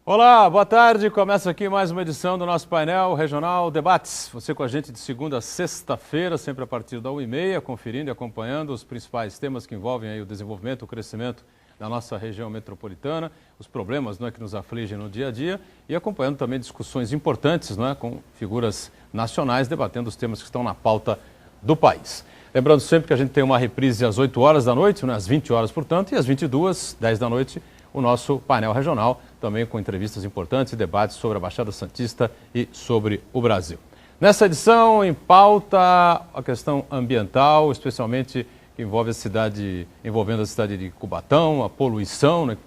Olá, boa tarde. Começa aqui mais uma edição do nosso painel Regional Debates. Você com a gente de segunda a sexta-feira, sempre a partir da 1h30, conferindo e acompanhando os principais temas que envolvem aí o desenvolvimento, o crescimento da nossa região metropolitana, os problemas que nos afligem no dia a dia e acompanhando também discussões importantes com figuras nacionais, debatendo os temas que estão na pauta do país. Lembrando sempre que a gente tem uma reprise às 8 horas da noite, às 20 horas, portanto, e às 22h, 10 da noite, o nosso painel regional, também com entrevistas importantes e debates sobre a Baixada Santista e sobre o Brasil. Nessa edição, em pauta, a questão ambiental, especialmente que envolvendo a cidade de Cubatão, a poluição, que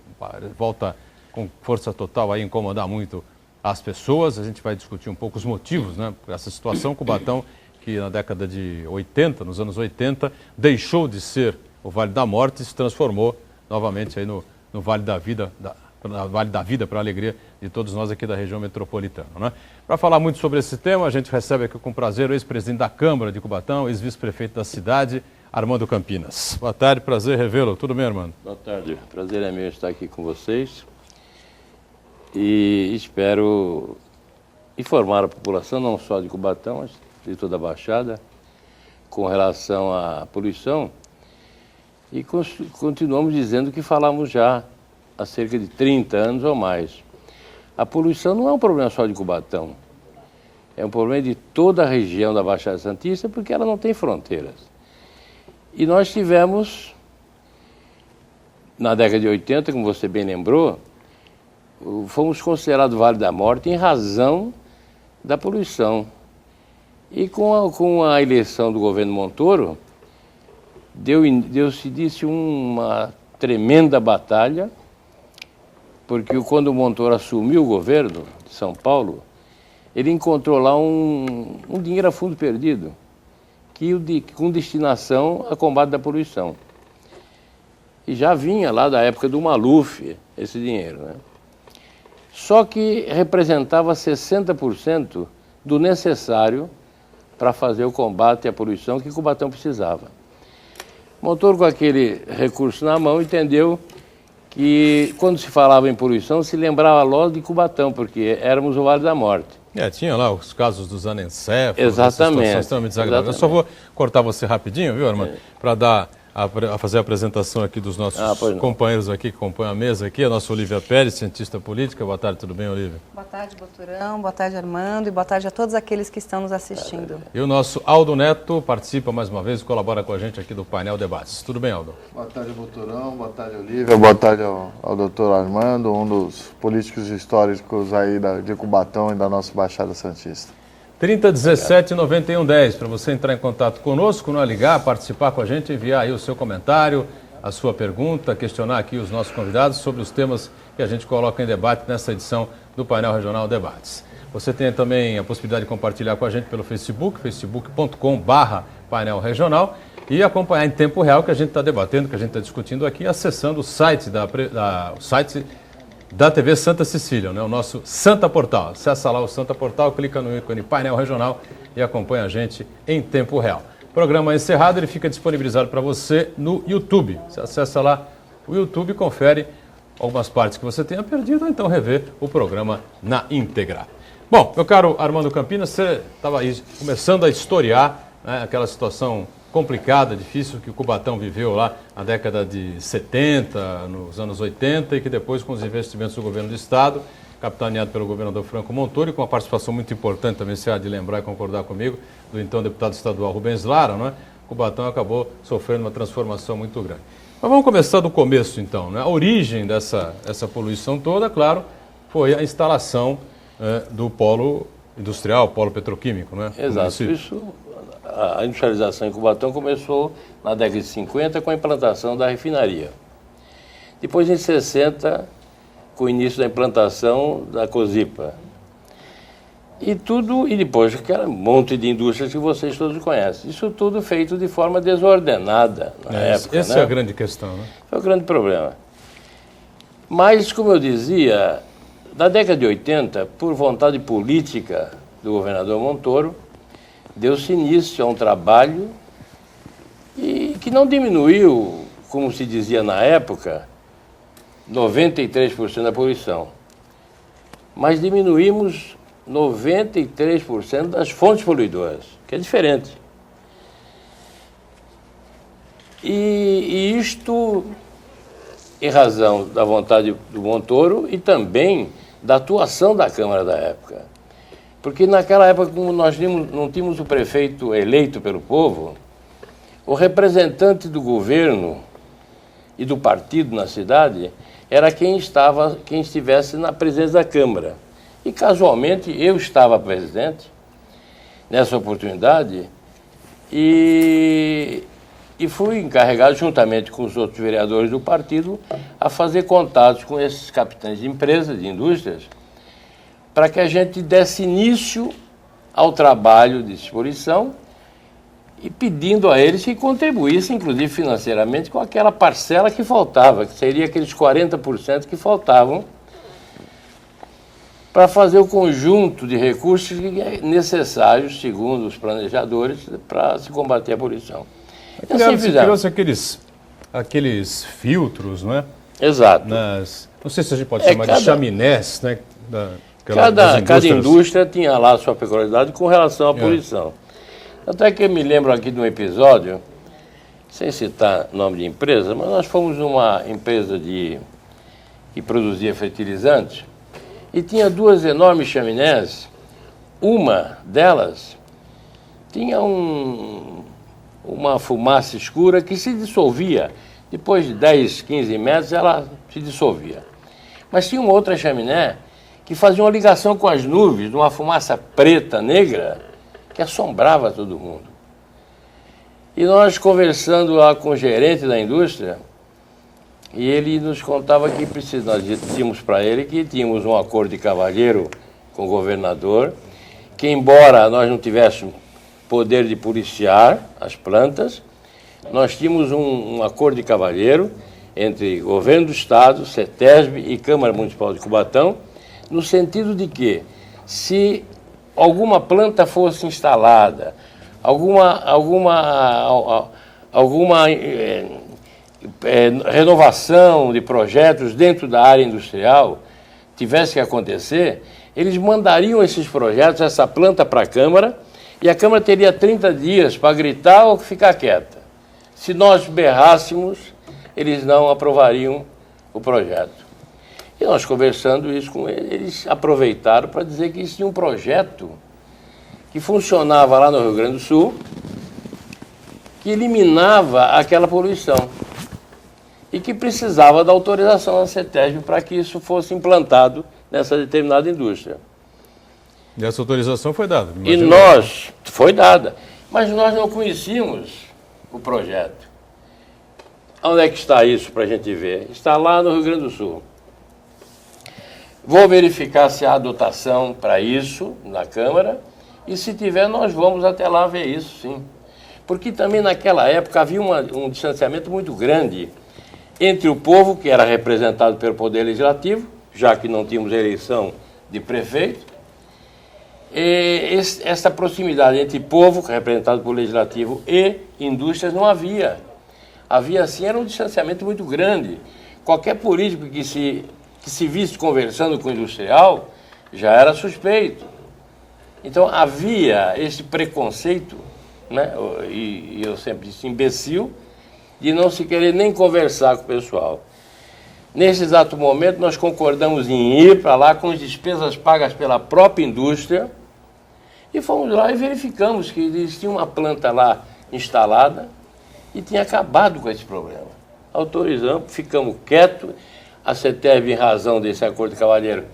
volta com força total a incomodar muito as pessoas. A gente vai discutir um pouco os motivos por essa situação. Cubatão, que na década de 80, nos anos 80, deixou de ser o Vale da Morte e se transformou novamente aí no Vale da Vida, para a alegria de todos nós aqui da região metropolitana. Para falar muito sobre esse tema, a gente recebe aqui com prazer o ex-presidente da Câmara de Cubatão, ex-vice-prefeito da cidade, Armando Campinas. Boa tarde, prazer revê-lo. Tudo bem, Armando? Boa tarde, prazer é meu estar aqui com vocês e espero informar a população, não só de Cubatão, mas de toda a Baixada, com relação à poluição. E continuamos dizendo que falamos já há cerca de 30 anos ou mais. A poluição não é um problema só de Cubatão. É um problema de toda a região da Baixada Santista, porque ela não tem fronteiras. E nós tivemos, na década de 80, como você bem lembrou, fomos considerados Vale da Morte em razão da poluição. E com a eleição do governo Montoro, deu-se uma tremenda batalha, porque quando o Montoro assumiu o governo de São Paulo, ele encontrou lá um dinheiro a fundo perdido, com destinação a combate da poluição. E já vinha lá da época do Maluf esse dinheiro, Só que representava 60% do necessário para fazer o combate à poluição que Cubatão precisava. Montoro, com aquele recurso na mão, entendeu que, quando se falava em poluição, se lembrava logo de Cubatão, porque éramos o Vale da Morte. Tinha lá os casos dos anencéfalos, exatamente, extremamente desagradáveis. Eu só vou cortar você rapidinho, viu, Armando, para fazer a apresentação aqui dos nossos companheiros aqui que compõem a mesa aqui. A nossa Olívia Pérez, cientista política. Boa tarde, tudo bem, Olívia? Boa tarde, Boturão. Boa tarde, Armando. E boa tarde a todos aqueles que estão nos assistindo. E o nosso Aldo Neto participa mais uma vez e colabora com a gente aqui do painel Debates. Tudo bem, Aldo? Boa tarde, Boturão. Boa tarde, Olívia. Boa tarde ao doutor Armando, um dos políticos históricos aí de Cubatão e da nossa Baixada Santista. 3017-9110, para você entrar em contato conosco, ligar, participar com a gente, enviar aí o seu comentário, a sua pergunta, questionar aqui os nossos convidados sobre os temas que a gente coloca em debate nessa edição do Painel Regional Debates. Você tem também a possibilidade de compartilhar com a gente pelo Facebook, facebook.com/painel regional, e acompanhar em tempo real o que a gente está debatendo, que a gente está discutindo aqui, acessando o site da TV Santa Cecília, o nosso Santa Portal. Acessa lá o Santa Portal, clica no ícone Painel Regional e acompanha a gente em tempo real. O programa encerrado, ele fica disponibilizado para você no YouTube. Você acessa lá o YouTube e confere algumas partes que você tenha perdido, ou então rever o programa na íntegra. Bom, meu caro Armando Campinas, você estava aí começando a historiar aquela situação complicada, difícil que o Cubatão viveu lá na década de 70, nos anos 80, e que depois, com os investimentos do governo do Estado, capitaneado pelo governador Franco Montoro, e com uma participação muito importante também, se há de lembrar e concordar comigo, do então deputado estadual Rubens Lara, Cubatão acabou sofrendo uma transformação muito grande. Mas vamos começar do começo, então. A origem dessa poluição toda, claro, foi a instalação do polo industrial, polo petroquímico, Exato. A industrialização em Cubatão começou na década de 50 com a implantação da refinaria. Depois, em 60, com o início da implantação da Cosipa. E depois aquele monte de indústrias que vocês todos conhecem. Isso tudo feito de forma desordenada na época. Essa é a grande questão, É o grande problema. Mas, como eu dizia, na década de 80, por vontade política do governador Montoro, deu-se início a um trabalho que não diminuiu, como se dizia na época, 93% da poluição. mas diminuímos 93% das fontes poluidoras, que é diferente. E isto em razão da vontade do Montoro e também da atuação da Câmara da época. Porque naquela época, como nós não tínhamos o prefeito eleito pelo povo, o representante do governo e do partido na cidade era quem estivesse na presidência da Câmara. E, casualmente, eu estava presidente nessa oportunidade e fui encarregado, juntamente com os outros vereadores do partido, a fazer contatos com esses capitães de empresas, de indústrias, para que a gente desse início ao trabalho de exposição e pedindo a eles que contribuíssem, inclusive financeiramente, com aquela parcela que faltava, que seria aqueles 40% que faltavam para fazer o conjunto de recursos necessários, segundo os planejadores, para se combater a poluição. Criaram-se aqueles filtros, não é? Exato. Não sei se a gente pode chamar de chaminés, né? Cada indústria tinha lá a sua peculiaridade com relação à poluição. Até que eu me lembro aqui de um episódio, sem citar nome de empresa, mas nós fomos numa empresa que produzia fertilizantes e tinha duas enormes chaminés. Uma delas tinha uma fumaça escura que se dissolvia. Depois de 10, 15 metros, ela se dissolvia. Mas tinha uma outra chaminé que fazia uma ligação com as nuvens, de uma fumaça preta, negra, que assombrava todo mundo. E nós conversando lá com o gerente da indústria, e ele nos contava que nós dissemos para ele que tínhamos um acordo de cavalheiro com o governador, que embora nós não tivéssemos poder de policiar as plantas, nós tínhamos um acordo de cavalheiro entre governo do estado, CETESB e Câmara Municipal de Cubatão, no sentido de que, se alguma planta fosse instalada, alguma renovação de projetos dentro da área industrial tivesse que acontecer, eles mandariam esses projetos, essa planta para a Câmara, e a Câmara teria 30 dias para gritar ou ficar quieta. Se nós berrássemos, eles não aprovariam o projeto. E nós conversando isso com eles, eles aproveitaram para dizer que isso tinha um projeto que funcionava lá no Rio Grande do Sul, que eliminava aquela poluição e que precisava da autorização da CETESB para que isso fosse implantado nessa determinada indústria. E essa autorização foi dada? Foi dada, mas nós não conhecíamos o projeto. Onde é que está isso para a gente ver? Está lá no Rio Grande do Sul. Vou verificar se há dotação para isso na Câmara e, se tiver, nós vamos até lá ver isso, sim. Porque também naquela época havia um distanciamento muito grande entre o povo, que era representado pelo Poder Legislativo, já que não tínhamos eleição de prefeito, e essa proximidade entre povo, representado pelo Legislativo, e indústrias não havia. Havia, sim, era um distanciamento muito grande. Qualquer político que se visse conversando com o industrial já era suspeito. Então havia esse preconceito, né? E eu sempre disse imbecil, de não se querer nem conversar com o pessoal. Nesse exato momento, nós concordamos em ir para lá com as despesas pagas pela própria indústria e fomos lá e verificamos que existia uma planta lá instalada e tinha acabado com esse problema. Autorizamos, ficamos quietos, a CETESB, em razão desse acordo de cavalheiro,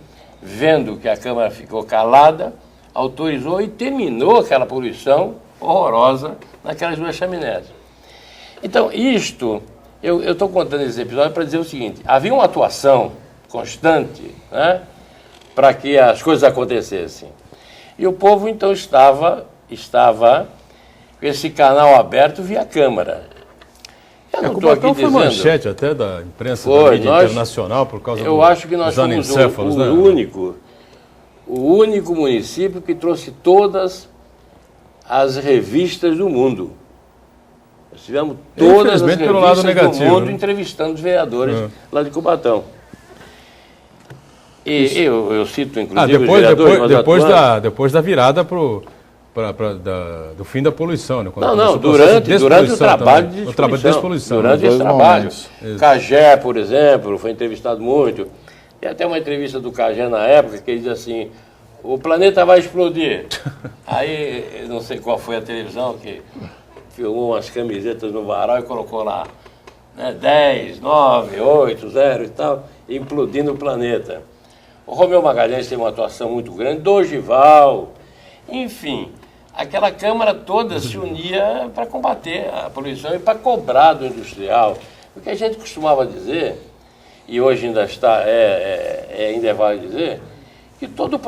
vendo que a Câmara ficou calada, autorizou e terminou aquela poluição horrorosa naquelas duas chaminés. Então, eu estou contando esse episódio para dizer o seguinte: havia uma atuação constante, né, para que as coisas acontecessem. E o povo, então, estava com esse canal aberto via Câmara. Eu não estou aqui dizendo... Foi manchete até da imprensa da mídia internacional por causa eu acho que nós fomos o único município que trouxe todas as revistas do mundo. Nós tivemos todas as revistas do mundo, né, entrevistando os vereadores lá de Cubatão. E eu cito, inclusive, os vereadores... Depois da virada do fim da poluição, né? Durante o trabalho de despoluição. Durante esse trabalho. Cagé, por exemplo, foi entrevistado muito. E até uma entrevista do Cagé na época, que ele diz assim, o planeta vai explodir. Aí, não sei qual foi a televisão que filmou umas camisetas no varal e colocou lá, né, 10, 9, 8, 0 e tal, implodindo o planeta. O Romeu Magalhães teve uma atuação muito grande, Dorival, enfim, aquela Câmara toda se unia para combater a poluição e para cobrar do industrial. O que a gente costumava dizer, e hoje ainda ainda vale dizer, que todo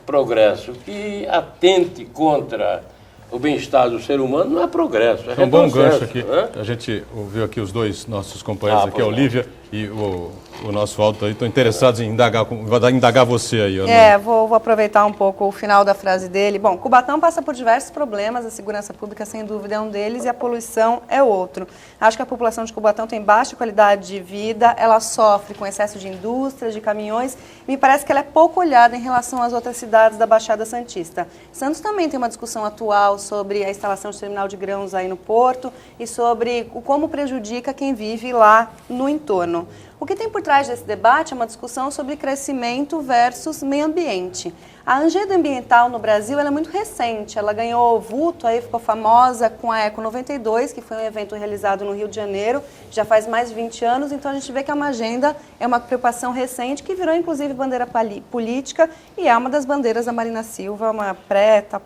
progresso que atente contra o bem-estar do ser humano não é progresso, é um bom gancho aqui. Né? A gente ouviu aqui os dois nossos companheiros aqui, a Olívia e o nosso Aldo aí, estão interessados em indagar você aí. Vou aproveitar um pouco o final da frase dele. Bom, Cubatão passa por diversos problemas, a segurança pública sem dúvida é um deles e a poluição é outro. Acho que a população de Cubatão tem baixa qualidade de vida, ela sofre com excesso de indústrias, de caminhões, me parece que ela é pouco olhada em relação às outras cidades da Baixada Santista. Santos também tem uma discussão atual sobre a instalação de terminal de grãos aí no porto e sobre como prejudica quem vive lá no entorno. O que tem por trás desse debate é uma discussão sobre crescimento versus meio ambiente. A agenda ambiental no Brasil ela é muito recente, ela ganhou vulto, aí ficou famosa com a Eco 92, que foi um evento realizado no Rio de Janeiro, já faz mais de 20 anos, então a gente vê que é uma agenda, é uma preocupação recente, que virou inclusive bandeira política e é uma das bandeiras da Marina Silva, uma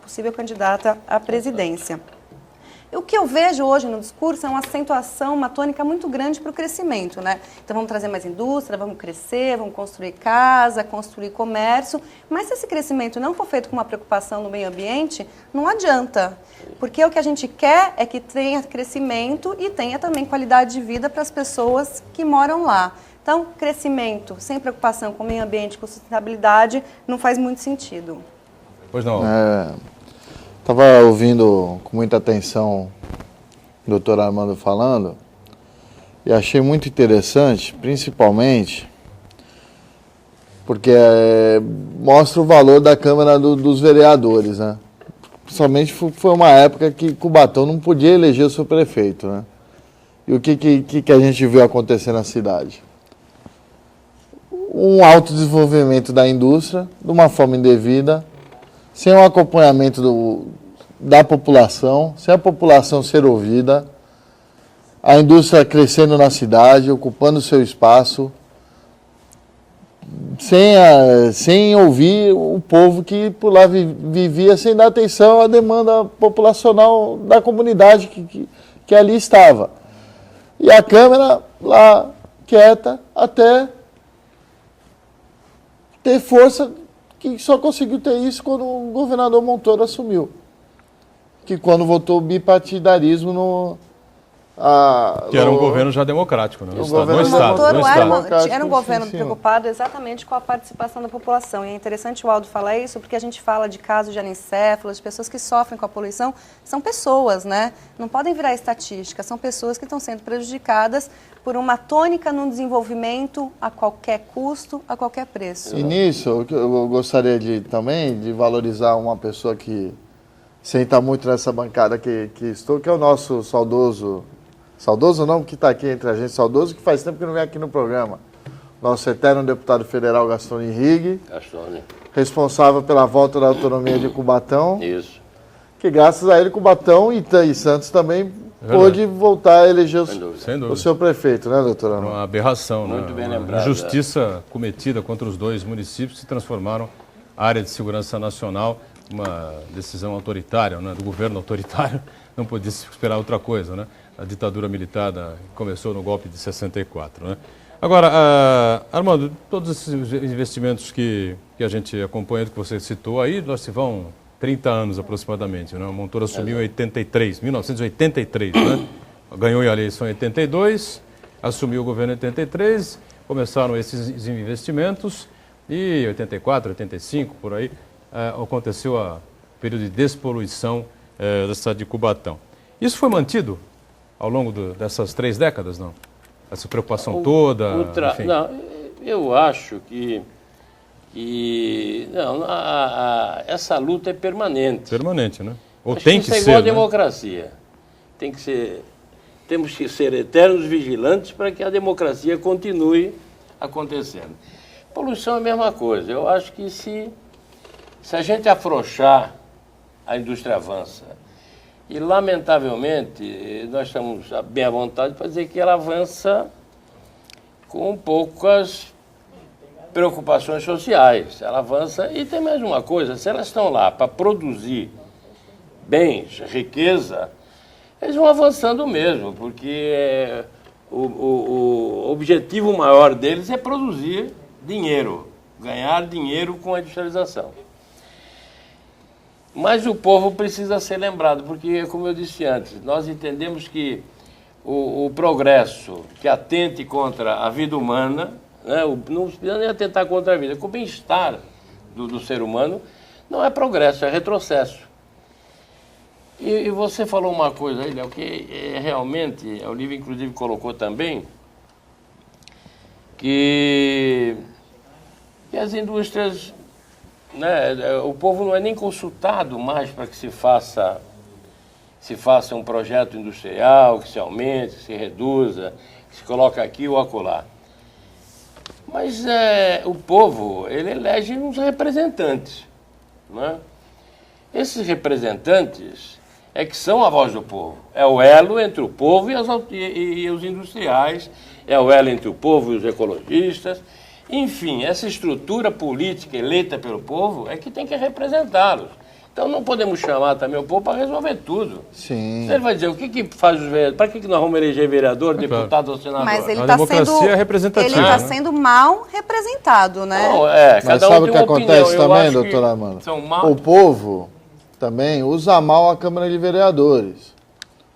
possível candidata à presidência. O que eu vejo hoje no discurso é uma acentuação, uma tônica muito grande para o crescimento, né? Então vamos trazer mais indústria, vamos crescer, vamos construir casa, construir comércio, mas se esse crescimento não for feito com uma preocupação no meio ambiente, não adianta, porque o que a gente quer é que tenha crescimento e tenha também qualidade de vida para as pessoas que moram lá. Então, crescimento sem preocupação com o meio ambiente, com sustentabilidade, não faz muito sentido. Pois não. Estava ouvindo com muita atenção o doutor Armando falando e achei muito interessante, principalmente porque mostra o valor da Câmara dos Vereadores, né? Principalmente foi uma época que Cubatão não podia eleger o seu prefeito, né? E o que a gente viu acontecer na cidade? Um alto desenvolvimento da indústria, de uma forma indevida, sem o acompanhamento da população, sem a população ser ouvida, a indústria crescendo na cidade, ocupando seu espaço, sem ouvir o povo que por lá vivia, sem dar atenção à demanda populacional da comunidade que ali estava. E a Câmara lá quieta até ter força, que só conseguiu ter isso quando o governador Montoro assumiu. Que quando votou o bipartidarismo que era um governo já democrático, né? O Montoro era um governo preocupado exatamente com a participação da população. E é interessante o Aldo falar isso, porque a gente fala de casos de anencéfalos, de pessoas que sofrem com a poluição. São pessoas, né? Não podem virar estatística. São pessoas que estão sendo prejudicadas por uma tônica no desenvolvimento a qualquer custo, a qualquer preço. E nisso, eu gostaria também de valorizar uma pessoa que senta muito nessa bancada que estou, que é o nosso saudoso não, que está aqui entre a gente, saudoso, que faz tempo que não vem aqui no programa. Nosso eterno deputado federal Gastone Henrique, responsável pela volta da autonomia de Cubatão. Isso. Que graças a ele, Cubatão e Santos também pôde voltar a eleger o seu prefeito, né, doutora? Uma aberração, muito né? Bem lembrado. Injustiça cometida contra os dois municípios que se transformaram área de segurança nacional, uma decisão autoritária, né, do governo autoritário, não podia se esperar outra coisa, né? A ditadura militar começou no golpe de 64, né? Agora, Armando, todos esses investimentos que a gente acompanha, que você citou aí, nós se vão 30 anos aproximadamente, né? O Montoro assumiu em 1983, né? Ganhou a eleição em 82, assumiu o governo em 83, começaram esses investimentos e 84, 85, por aí, aconteceu o período de despoluição da cidade de Cubatão. Isso foi mantido ao longo dessas 3 décadas, não? Essa preocupação toda? Não, eu acho que E não, essa luta é permanente. Permanente, né? Ou Acho tem que que isso é ser, igual a né? democracia. Tem que ser, temos que ser eternos vigilantes para que a democracia continue acontecendo. Poluição é a mesma coisa. Eu acho que se a gente afrouxar, a indústria avança. E, lamentavelmente, nós estamos bem à vontade para dizer que ela avança com poucas preocupações sociais. Ela avança e tem mais uma coisa, se elas estão lá para produzir bens, riqueza, eles vão avançando mesmo, porque o objetivo maior deles é produzir dinheiro, ganhar dinheiro com a industrialização. Mas o povo precisa ser lembrado, porque, como eu disse antes, nós entendemos que o progresso que atente contra a vida humana, né, não precisa nem atentar contra a vida, com o bem-estar do ser humano, não é progresso, é retrocesso. E você falou uma coisa aí, Léo, que realmente, o livro inclusive colocou também, que as indústrias, né, o povo não é nem consultado mais para que se faça um projeto industrial, que se aumente, que se reduza, que se coloque aqui ou acolá. Mas o povo, ele elege uns representantes, né? Esses representantes é que são a voz do povo. É o elo entre o povo e os industriais, é o elo entre o povo e os ecologistas. Enfim, essa estrutura política eleita pelo povo é que tem que representá-los. Então não podemos chamar também o povo para resolver tudo. Sim. Ele vai dizer, o que faz os vereadores? Para que nós vamos eleger vereador, deputado ou senador? Mas ele A está democracia sendo, é representativa, ele está né? sendo mal representado, né? Não, Mas cada um sabe o tem que uma acontece opinião. Eu também, acho que doutor Armando? são mal... O povo também usa mal a Câmara de Vereadores.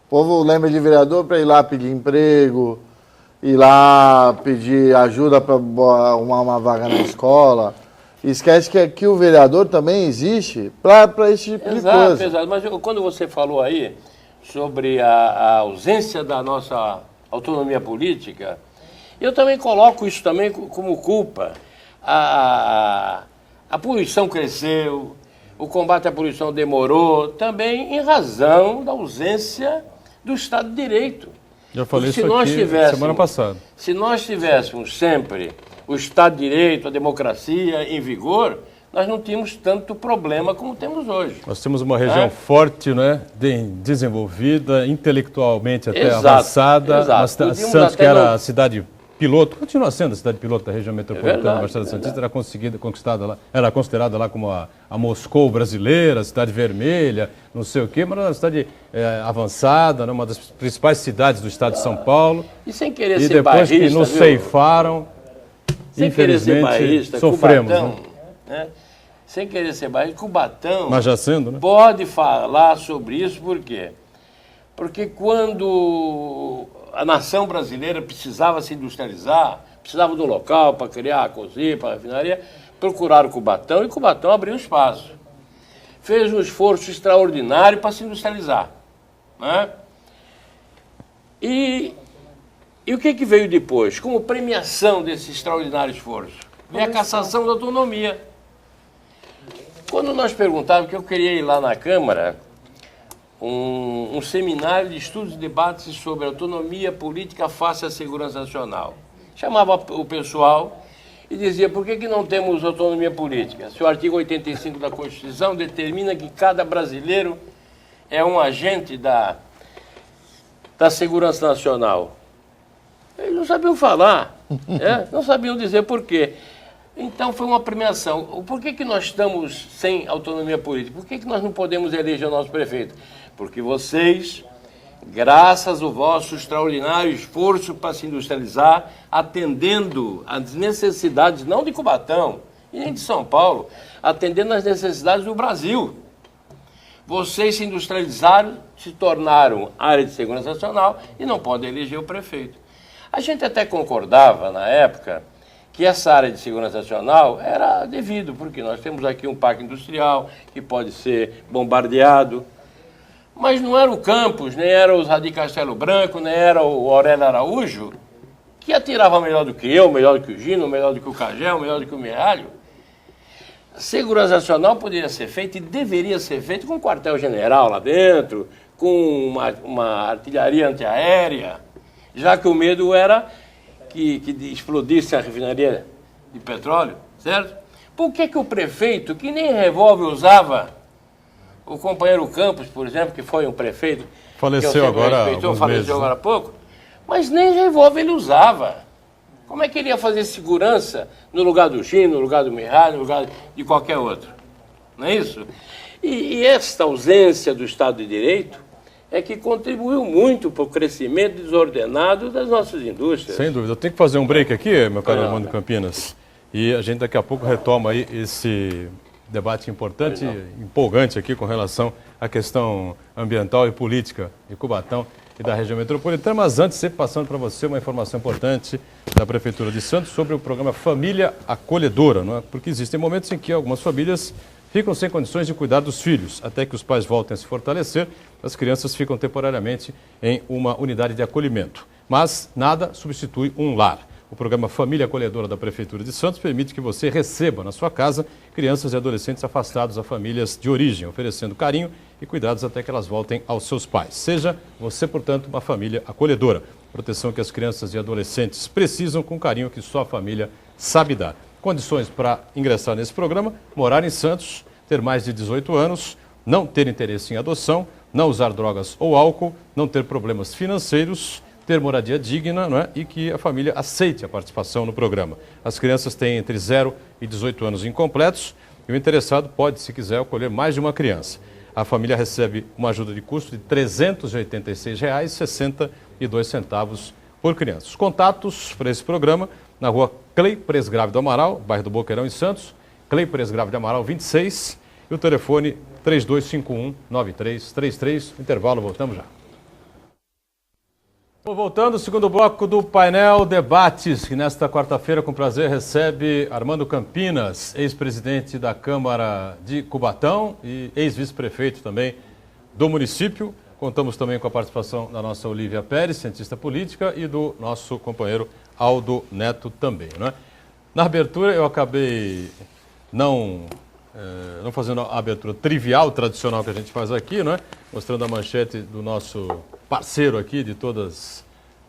O povo lembra de vereador para ir lá pedir emprego, ir lá pedir ajuda para arrumar uma vaga na escola. E esquece que aqui o vereador também existe para esse tipo de coisa. Exato. Mas quando você falou aí sobre a ausência da nossa autonomia política, eu também coloco isso também como culpa. A poluição cresceu, o combate à poluição demorou, também em razão da ausência do Estado de Direito. Já falei Se isso nós aqui tivéssemos- semana passada. Se nós tivéssemos sempre o Estado de Direito, a democracia em vigor, nós não tínhamos tanto problema como temos hoje. Nós temos uma região forte, né, desenvolvida, intelectualmente até Exato, avançada. exato. Mas Podíamos Santos, que até era não- a cidade piloto, continua sendo a cidade piloto da região metropolitana verdade, da Baixada é Santista, era conquistada lá, era considerada lá como a Moscou brasileira, a cidade vermelha, não sei o quê, mas era uma cidade avançada, né, uma das principais cidades do estado de São Paulo. E sem querer E ser depois que bairrista, nos viu? ceifaram, Sem querer ser infelizmente, bairrista, sofremos. Cubatão, Né? né? Sem querer ser bairrista, Cubatão Mas já sendo, né? pode falar sobre isso, por quê? Porque quando a nação brasileira precisava se industrializar, precisava de um local para criar a cozinha, para a refinaria, procuraram Cubatão e Cubatão abriu espaço. Fez um esforço extraordinário para se industrializar, né? E o que veio depois? Como premiação desse extraordinário esforço? Veio a cassação da autonomia. Quando nós perguntávamos, que eu queria ir lá na Câmara, um seminário de estudos e debates sobre autonomia política face à segurança nacional. Chamava o pessoal e dizia, por que não temos autonomia política? Se o artigo 85 da Constituição determina que cada brasileiro é um agente da segurança nacional. Eles não sabiam falar, não sabiam dizer por quê. Então foi uma premiação. Por que nós estamos sem autonomia política? Por que nós não podemos eleger o nosso prefeito? Porque vocês, graças ao vosso extraordinário esforço para se industrializar, atendendo às necessidades, não de Cubatão e nem de São Paulo, atendendo às necessidades do Brasil. Vocês se industrializaram, se tornaram área de segurança nacional e não podem eleger o prefeito. A gente até concordava, na época, que essa área de segurança nacional era devido, porque nós temos aqui um parque industrial que pode ser bombardeado, mas não era o Campos, nem era o Zadir Castelo Branco, nem era o Aurélio Araújo, que atirava melhor do que eu, melhor do que o Gino, melhor do que o Cagel, melhor do que o Mealho. segurança nacional poderia ser feita e deveria ser feita com um quartel-general lá dentro, com uma artilharia antiaérea, já que o medo era que explodisse a refinaria de petróleo, certo? Por que o prefeito, que nem revólver usava, o companheiro Campos, por exemplo, que foi um prefeito... Faleceu agora há pouco, mas nem revólver ele usava. Como é que ele ia fazer segurança no lugar do Chino, no lugar do Mirai, no lugar de qualquer outro? Não é isso? E esta ausência do Estado de Direito é que contribuiu muito para o crescimento desordenado das nossas indústrias. Sem dúvida. Eu tenho que fazer um break aqui, meu caro Armando Campinas, e a gente daqui a pouco retoma aí esse debate importante e empolgante aqui com relação à questão ambiental e política de Cubatão e da região metropolitana, mas antes, sempre passando para você uma informação importante da Prefeitura de Santos sobre o programa Família Acolhedora, não é? Porque existem momentos em que algumas famílias ficam sem condições de cuidar dos filhos, até que os pais voltem a se fortalecer, as crianças ficam temporariamente em uma unidade de acolhimento. Mas nada substitui um lar. O programa Família Acolhedora da Prefeitura de Santos permite que você receba na sua casa crianças e adolescentes afastados a famílias de origem, oferecendo carinho e cuidados até que elas voltem aos seus pais. Seja você, portanto, uma família acolhedora. Proteção que as crianças e adolescentes precisam com carinho que só a família sabe dar. Condições para ingressar nesse programa: morar em Santos, ter mais de 18 anos, não ter interesse em adoção, não usar drogas ou álcool, não ter problemas financeiros, ter moradia digna, não é? E que a família aceite a participação no programa. As crianças têm entre 0 e 18 anos incompletos e o interessado pode, se quiser, acolher mais de uma criança. A família recebe uma ajuda de custo de R$ 386,62 por criança. Os contatos para esse programa na rua Clei Presgrave do Amaral, bairro do Boqueirão, em Santos, Clei Presgrave do Amaral 26, e o telefone 3251-9333. Intervalo, voltamos já. Voltando ao segundo bloco do painel Debates, que nesta quarta-feira, com prazer, recebe Armando Campinas, ex-presidente da Câmara de Cubatão e ex-vice-prefeito também do município. Contamos também com a participação da nossa Olívia Pérez, cientista política, e do nosso companheiro Aldo Neto também, não é? Na abertura eu acabei não fazendo a abertura trivial, tradicional que a gente faz aqui, não é? Mostrando a manchete do nosso parceiro aqui de todos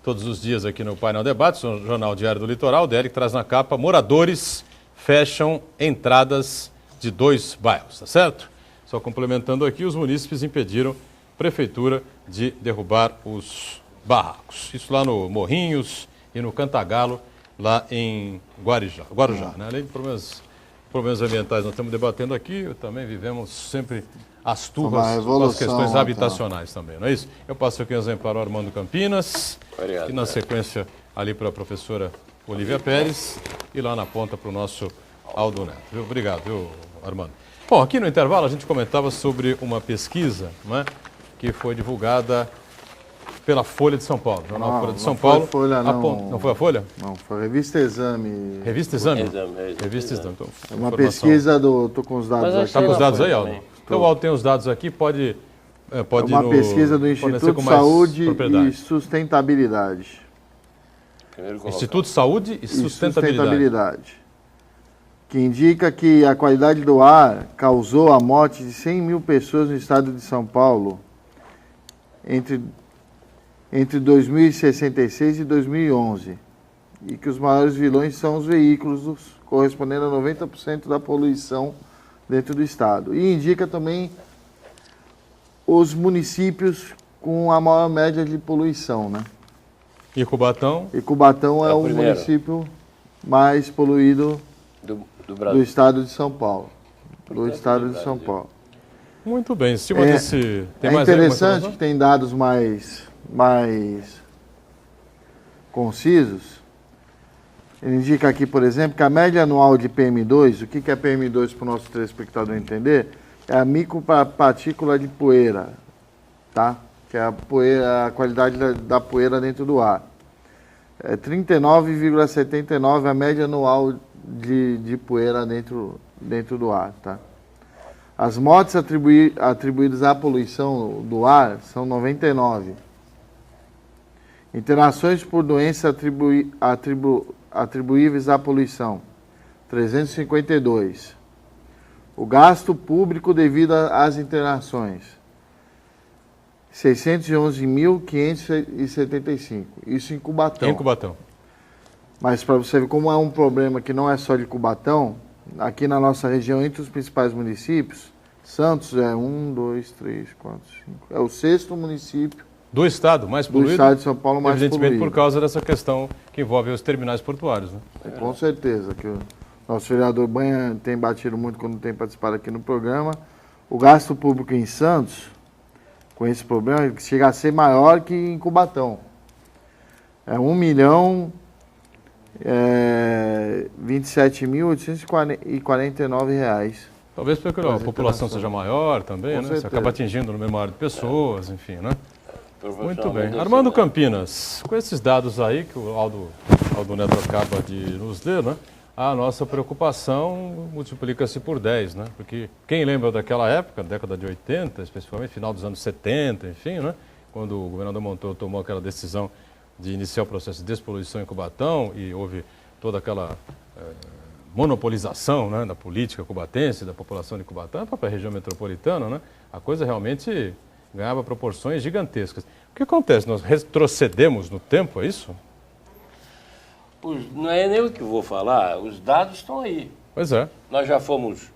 os dias aqui no Painel Debates, o Jornal Diário do Litoral, DL, que traz na capa: moradores fecham entradas de 2 bairros, tá certo? Só complementando aqui, os munícipes impediram a prefeitura de derrubar os barracos. Isso lá no Morrinhos e no Cantagalo, lá em Guarujá, né? Além de problemas ambientais, nós estamos debatendo aqui, também vivemos sempre as turras com as questões habitacionais também, não é isso? Eu passo aqui um exemplar ao Armando Campinas, e na sequência ali para a professora Olívia Pérez, e lá na ponta para o nosso Aldo Neto. Viu? Obrigado, viu, Armando? Bom, aqui no intervalo a gente comentava sobre uma pesquisa, não é, que foi divulgada pela Folha de São Paulo, jornal Folha de São Paulo. Folha, não foi a Folha? Não, foi a Revista Exame. Revista Exame? Revista Exame. Então, é uma pesquisa estou com os dados aqui. Está com os dados aí, Aldo? Então o Aldo tem os dados aqui, pode é uma pesquisa do Instituto de Saúde e Sustentabilidade. Instituto de Saúde e Sustentabilidade. Que indica que a qualidade do ar causou a morte de 100 mil pessoas no estado de São Paulo entre 2066 e 2011. E que os maiores vilões são os veículos, correspondendo a 90% da poluição dentro do estado. E indica também os municípios com a maior média de poluição, né? E Cubatão? E Cubatão é o município mais poluído do estado de São Paulo. Muito bem. Em cima desse... Tem mais interessante que tem dados mais concisos. Ele indica aqui, por exemplo, que a média anual de PM2, o que é PM2 para o nosso telespectador entender? É a micropartícula de poeira, tá? Que é a qualidade da poeira dentro do ar. É 39,79 a média anual de poeira dentro do ar, tá? As mortes atribuídas à poluição do ar são 99. Internações por doenças atribuíveis à poluição, 352. O gasto público devido às internações, 611.575. Isso em Cubatão. Em Cubatão. Mas para você ver como é um problema que não é só de Cubatão, aqui na nossa região, entre os principais municípios, Santos é 1, 2, 3, 4, 5. É o 6º município Do estado mais poluído? do estado de São Paulo mais evidentemente poluído. por causa dessa questão que envolve os terminais portuários, né? Com certeza, que o nosso vereador Banha tem batido muito quando tem participado aqui no programa. O gasto público em Santos, com esse problema, chega a ser maior que em Cubatão. É 1.027.849 reais. Talvez porque a população seja maior também, Com né? Você certeza. acaba atingindo o número maior de pessoas, enfim, né? Muito bem. Proporcionalmente, Armando né? Campinas, com esses dados aí que o Aldo Neto acaba de nos ler, né? A nossa preocupação multiplica-se por 10, né? Porque quem lembra daquela época, década de 80, especificamente final dos anos 70, enfim, né? Quando o governador Montoro tomou aquela decisão de iniciar o processo de despoluição em Cubatão e houve toda aquela monopolização, né, da política cubatense, da população de Cubatão, a própria região metropolitana, né? A coisa realmente ganhava proporções gigantescas. O que acontece? Nós retrocedemos no tempo, é isso? Não é nem o que eu vou falar, os dados estão aí. Pois é. Nós já fomos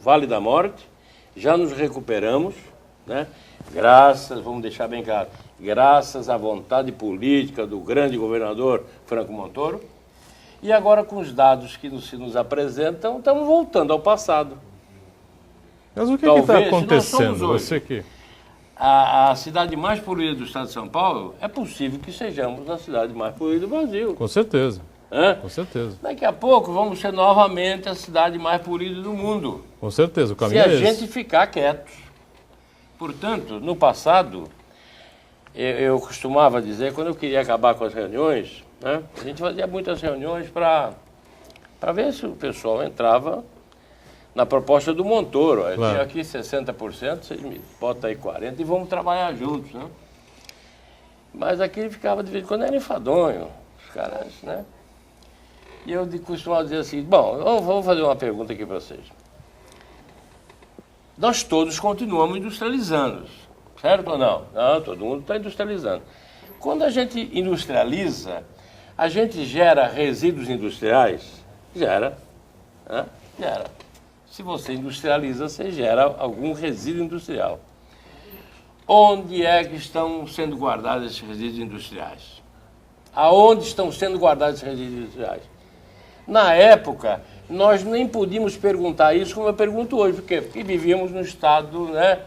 Vale da Morte, já nos recuperamos, né? Vamos deixar bem claro, graças à vontade política do grande governador Franco Montoro. E agora, com os dados que se nos apresentam, estamos voltando ao passado. Mas o que Talvez, está se nós acontecendo? somos hoje Você que... A cidade mais poluída do estado de São Paulo, é possível que sejamos a cidade mais poluída do Brasil. Com certeza, Hã? com certeza. Daqui a pouco vamos ser novamente a cidade mais poluída do mundo, Com certeza, o se caminho a é esse. gente ficar quietos. Portanto, no passado, eu costumava dizer, quando eu queria acabar com as reuniões, né, a gente fazia muitas reuniões para ver se o pessoal entrava na proposta do Montoro. Eu Claro. tinha aqui 60%, vocês me botam aí 40% e vamos trabalhar juntos, né? Mas aqui ele ficava de vez em quando, era enfadonho, os caras, né? E eu costumava dizer assim, bom, eu vou fazer uma pergunta aqui para vocês. Nós todos continuamos industrializando, certo ou não? Não, todo mundo está industrializando. Quando a gente industrializa, a gente gera resíduos industriais? Gera, né? Gera. Se você industrializa, você gera algum resíduo industrial. Onde é que estão sendo guardados esses resíduos industriais? Aonde estão sendo guardados esses resíduos industriais? Na época, nós nem podíamos perguntar isso como eu pergunto hoje. Por quê? Porque vivíamos num estado, né,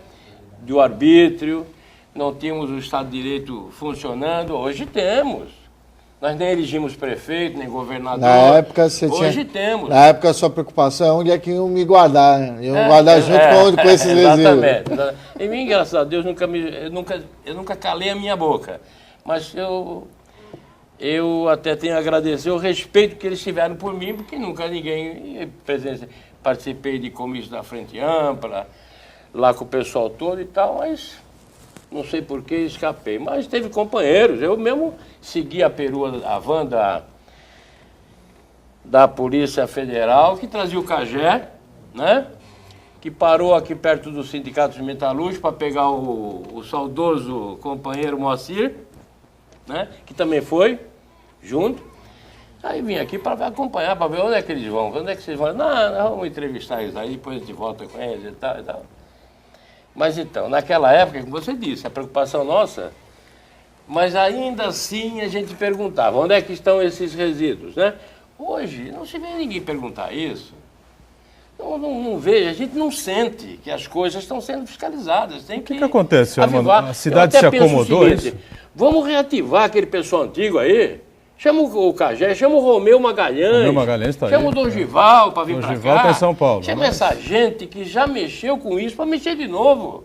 de arbítrio, não tínhamos o Estado de Direito funcionando. Hoje temos. Nós nem elegimos prefeito, nem governador. Na época você Hoje tinha. temos. Na época a sua preocupação é onde é que iam me guardar. Né? Iam guardar junto com esses resíduos. Exatamente. Em mim, graças a Deus, eu nunca calei a minha boca. Mas eu até tenho a agradecer o respeito que eles tiveram por mim, porque nunca participei de comício da Frente Ampla, lá com o pessoal todo e tal, mas não sei por que escapei. Mas teve companheiros, eu mesmo segui a perua, a van da Polícia Federal, que trazia o Cagé, né? Que parou aqui perto do Sindicato dos Metalúrgicos para pegar o saudoso companheiro Moacir, né? Que também foi junto. Aí vim aqui para acompanhar, para ver onde é que eles vão, onde é que vocês vão. Não, nós vamos entrevistar eles aí, depois a gente volta com eles e tal e tal. Mas então, naquela época, como você disse, a preocupação nossa, mas ainda assim a gente perguntava, onde é que estão esses resíduos, né? Hoje, não se vê ninguém perguntar isso. Não vejo, a gente não sente que as coisas estão sendo fiscalizadas. Tem O que acontece, Armando? avivar. A cidade Eu até se penso o acomodou, seguinte, isso? Vamos reativar aquele pessoal antigo aí. Chama o Cagé, chama o Romeu Magalhães. Romeu Magalhães tá aí. Chama o Dorival para vir para cá. Dorival tá em São Paulo, Chama né? essa gente que já mexeu com isso para mexer de novo.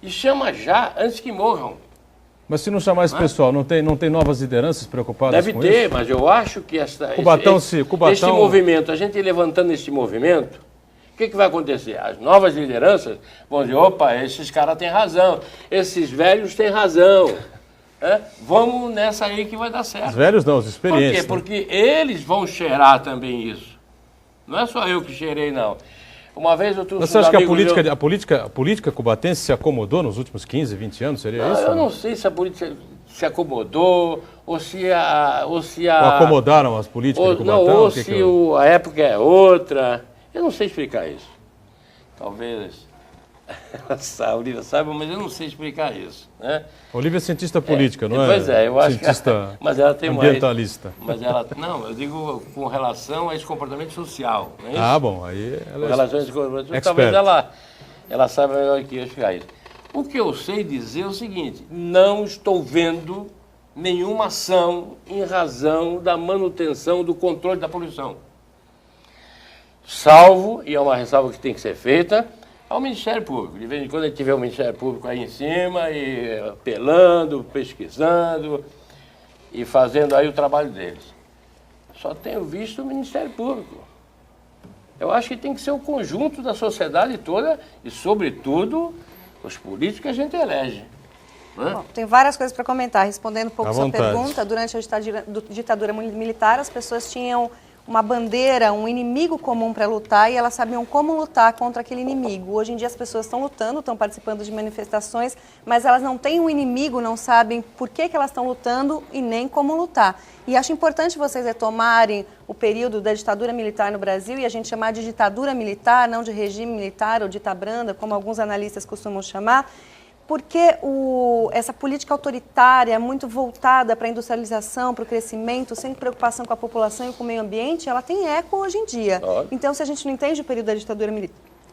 E chama já, antes que morram. Mas se não chamar esse pessoal, não tem novas lideranças preocupadas Deve com ter, isso? mas eu acho que Cubatão, este movimento, a gente levantando este movimento, o que vai acontecer? As novas lideranças vão dizer, opa, esses caras têm razão, esses velhos têm razão. Vamos nessa aí que vai dar certo. Os velhos não, os Por quê? experientes. né? Porque eles vão cheirar também isso. Não é só eu que cheirei, não. Uma vez eu trouxe Você acha que amigo a política cubatense se acomodou nos últimos 15, 20 anos? Seria isso? Eu não sei se a política se acomodou, ou se a... Ou acomodaram as políticas de Cubatão? Ou se a época é outra. Eu não sei explicar isso. Talvez a Olívia saiba, mas eu não sei explicar isso. Né? A Olívia é cientista política, não é? Pois é, eu acho cientista que... Mas ela tem ambientalista. Não, eu digo com relação a esse comportamento social. Não é isso? Ah, bom, aí ela com relação a esse comportamento social, expert. talvez ela saiba melhor que eu explicar isso. O que eu sei dizer é o seguinte: não estou vendo nenhuma ação em razão da manutenção do controle da poluição. Salvo, e é uma ressalva que tem que ser feita, ao Ministério Público. De vez em quando a gente tiver o Ministério Público aí em cima, e apelando, pesquisando e fazendo aí o trabalho deles. Só tenho visto o Ministério Público. Eu acho que tem que ser o conjunto da sociedade toda e, sobretudo, os políticos que a gente elege. Né? Bom, tem várias coisas para comentar. Respondendo um pouco À a sua vontade. pergunta, durante a ditadura militar, as pessoas tinham uma bandeira, um inimigo comum para lutar e elas sabiam como lutar contra aquele inimigo. Hoje em dia as pessoas estão lutando, estão participando de manifestações, mas elas não têm um inimigo, não sabem por que elas estão lutando e nem como lutar. E acho importante vocês retomarem o período da ditadura militar no Brasil e a gente chamar de ditadura militar, não de regime militar ou ditabranda, como alguns analistas costumam chamar, porque essa política autoritária, muito voltada para a industrialização, para o crescimento, sem preocupação com a população e com o meio ambiente, ela tem eco hoje em dia. Então, se a gente não entende o período da ditadura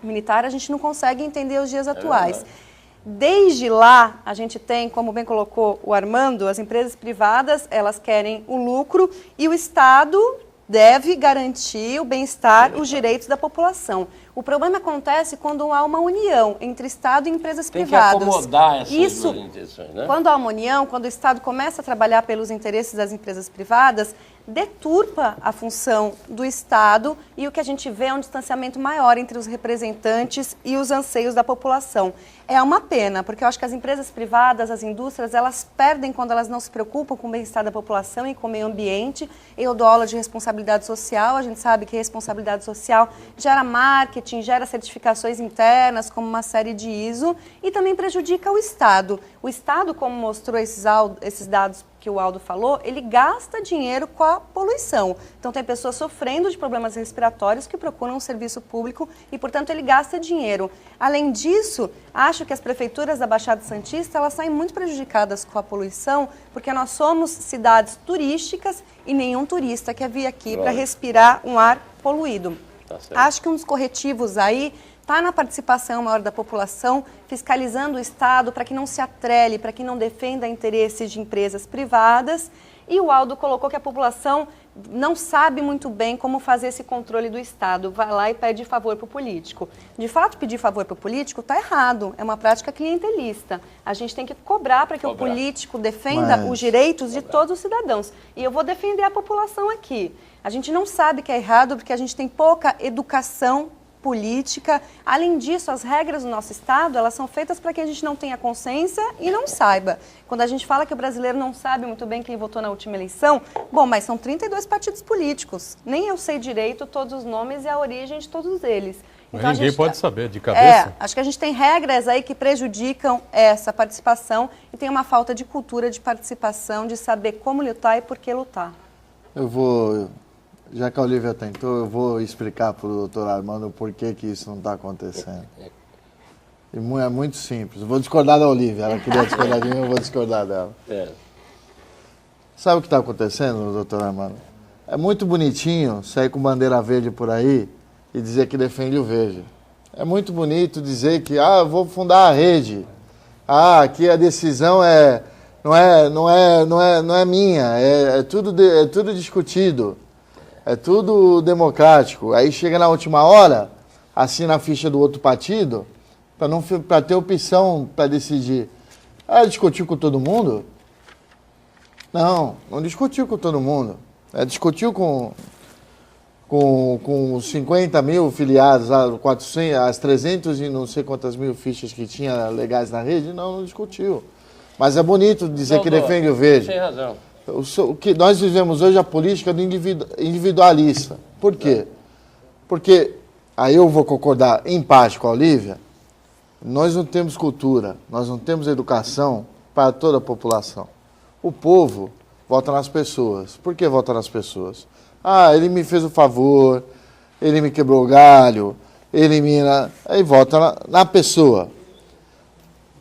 militar, a gente não consegue entender os dias atuais. Desde lá, a gente tem, como bem colocou o Armando, as empresas privadas, elas querem o lucro e o Estado deve garantir o bem-estar, os direitos da população. O problema acontece quando há uma união entre Estado e empresas privadas. Tem que acomodar essas duas intenções, né? Quando há uma união, quando o Estado começa a trabalhar pelos interesses das empresas privadas, deturpa a função do Estado e o que a gente vê é um distanciamento maior entre os representantes e os anseios da população. É uma pena, porque eu acho que as empresas privadas, as indústrias, elas perdem quando elas não se preocupam com o bem-estar da população e com o meio ambiente. Eu dou aula de responsabilidade social, a gente sabe que responsabilidade social gera marketing, gera certificações internas, como uma série de ISO, e também prejudica o Estado. O Estado, como mostrou esses dados que o Aldo falou, ele gasta dinheiro com a poluição. Então, tem pessoas sofrendo de problemas respiratórios que procuram um serviço público e, portanto, ele gasta dinheiro. Além disso, acho que as prefeituras da Baixada Santista, elas saem muito prejudicadas com a poluição, porque nós somos cidades turísticas e nenhum turista quer vir aqui para respirar um ar poluído. Acho que um dos corretivos aí está na participação maior da população, fiscalizando o Estado para que não se atrele, para que não defenda interesses de empresas privadas. E o Aldo colocou que a população não sabe muito bem como fazer esse controle do Estado. Vai lá e pede favor para o político. De fato, pedir favor para o político está errado. É uma prática clientelista. A gente tem que cobrar para que o político defenda os direitos de todos os cidadãos. E eu vou defender a população aqui. A gente não sabe que é errado porque a gente tem pouca educação política. Além disso, as regras do nosso Estado, elas são feitas para que a gente não tenha consciência e não saiba. Quando a gente fala que o brasileiro não sabe muito bem quem votou na última eleição, bom, mas são 32 partidos políticos. Nem eu sei direito todos os nomes e a origem de todos eles. Então, ninguém pode saber de cabeça. Acho que a gente tem regras aí que prejudicam essa participação e tem uma falta de cultura de participação, de saber como lutar e por que lutar. Já que a Olívia tentou, eu vou explicar para o doutor Armando por que isso não está acontecendo. E é muito simples. Eu vou discordar da Olívia. Ela queria discordar de mim, eu vou discordar dela. Sabe o que está acontecendo, doutor Armando? É muito bonitinho sair com bandeira verde por aí e dizer que defende o verde. É muito bonito dizer que, eu vou fundar a rede. Aqui a decisão não é minha, é tudo discutido. É tudo democrático. Aí chega na última hora, assina a ficha do outro partido, para ter opção para decidir. Discutiu com todo mundo? Não discutiu com todo mundo. Discutiu com 50 mil filiados, as 300 e não sei quantas mil fichas que tinha legais na rede? Não discutiu. Mas é bonito dizer que defende o verde. Tem razão. O que nós vivemos hoje é a política do individualista. Por quê? Porque aí eu vou concordar em parte com a Olívia, nós não temos cultura, nós não temos educação para toda a população. O povo vota nas pessoas. Por que vota nas pessoas? Ah, ele me fez o favor, ele me quebrou o galho, aí vota na pessoa.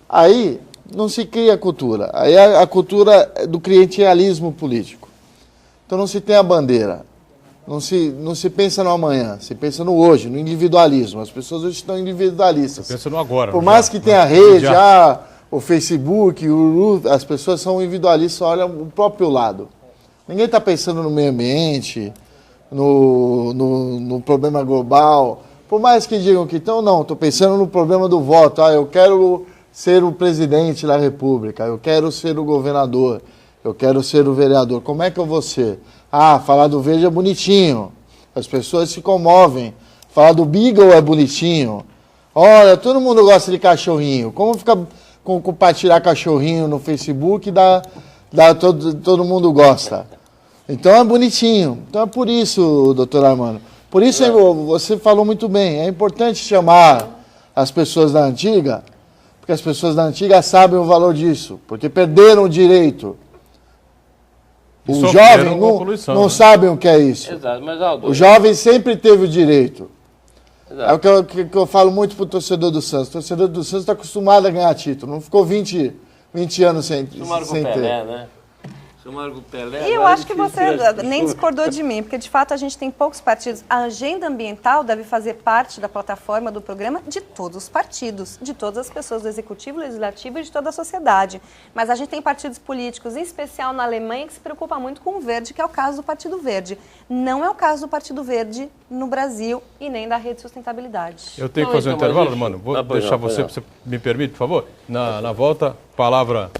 Aí não se cria cultura. Aí a cultura é do clientelismo político. Então não se tem a bandeira. Não se pensa no amanhã, se pensa no hoje, no individualismo. As pessoas hoje estão individualistas. Você pensa no agora. Por mais que tenha a rede, o Facebook, as pessoas são individualistas, olham o próprio lado. Ninguém está pensando no meio ambiente, no problema global. Por mais que digam que estão, não, estou pensando no problema do voto. Eu quero ser o presidente da República, eu quero ser o governador, eu quero ser o vereador. Como é que eu vou ser? Ah, falar do verde é bonitinho. As pessoas se comovem. Falar do Beagle é bonitinho. Olha, todo mundo gosta de cachorrinho. Como fica compartilhar cachorrinho no Facebook, todo mundo gosta. Então é bonitinho. Então é por isso, doutor Armando. Por isso você falou muito bem. É importante chamar as pessoas da antiga, porque as pessoas da antiga sabem o valor disso, porque perderam o direito. Os jovens não sabem o que é isso. Exato, mas, Aldo, o jovem sempre teve o direito. Exato. É o que eu falo muito para o torcedor do Santos. O torcedor do Santos está acostumado a ganhar título. Não ficou 20 anos sem ter. Pelé, né? Marco Pelé, e eu acho que você nem discordou de mim, porque de fato a gente tem poucos partidos. A agenda ambiental deve fazer parte da plataforma do programa de todos os partidos, de todas as pessoas do Executivo, Legislativo e de toda a sociedade. Mas a gente tem partidos políticos, em especial na Alemanha, que se preocupa muito com o verde, que é o caso do Partido Verde. Não é o caso do Partido Verde no Brasil e nem da Rede de Sustentabilidade. Eu tenho que fazer um intervalo, mano. Vou deixar você me permite, por favor? Na volta, palavra...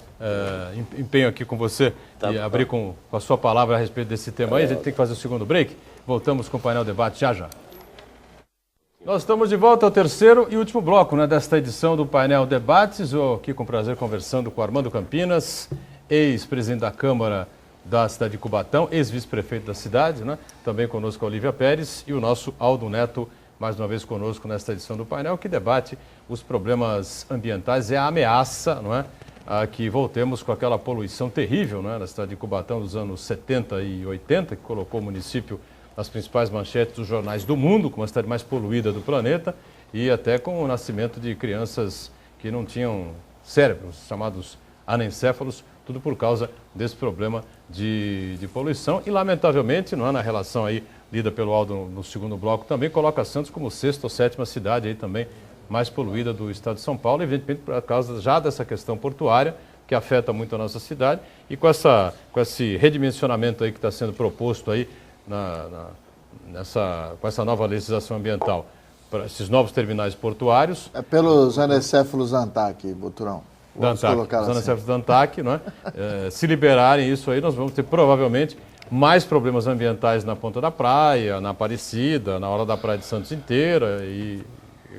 empenho aqui com você e abrir com a sua palavra a respeito desse tema aí. A gente tem que fazer o segundo break. Voltamos com o painel debate já. Nós estamos de volta ao terceiro e último bloco, né, desta edição do painel debates. Estou aqui com prazer conversando com Armando Campinas, ex-presidente da Câmara da cidade de Cubatão, ex-vice-prefeito da cidade, né? Também conosco a Olívia Pérez e o nosso Aldo Neto, mais uma vez conosco nesta edição do painel, que debate os problemas ambientais e a ameaça, não é? A que voltemos com aquela poluição terrível, né, na cidade de Cubatão dos anos 70 e 80, que colocou o município nas principais manchetes dos jornais do mundo, como a cidade mais poluída do planeta, e até com o nascimento de crianças que não tinham cérebros, chamados anencéfalos, tudo por causa desse problema de poluição. E, lamentavelmente, não é, na relação aí lida pelo Aldo no segundo bloco, também coloca Santos como sexta ou sétima cidade aí também mais poluída do estado de São Paulo, evidentemente por causa já dessa questão portuária, que afeta muito a nossa cidade, e com esse redimensionamento aí que está sendo proposto aí com essa nova legislação ambiental, para esses novos terminais portuários. É pelos anencéfalos da ANTAC, Boturão. Os anencéfalos da ANTAC, não é? Se liberarem isso aí, nós vamos ter provavelmente mais problemas ambientais na Ponta da Praia, na Aparecida, na hora da Praia de Santos inteira, e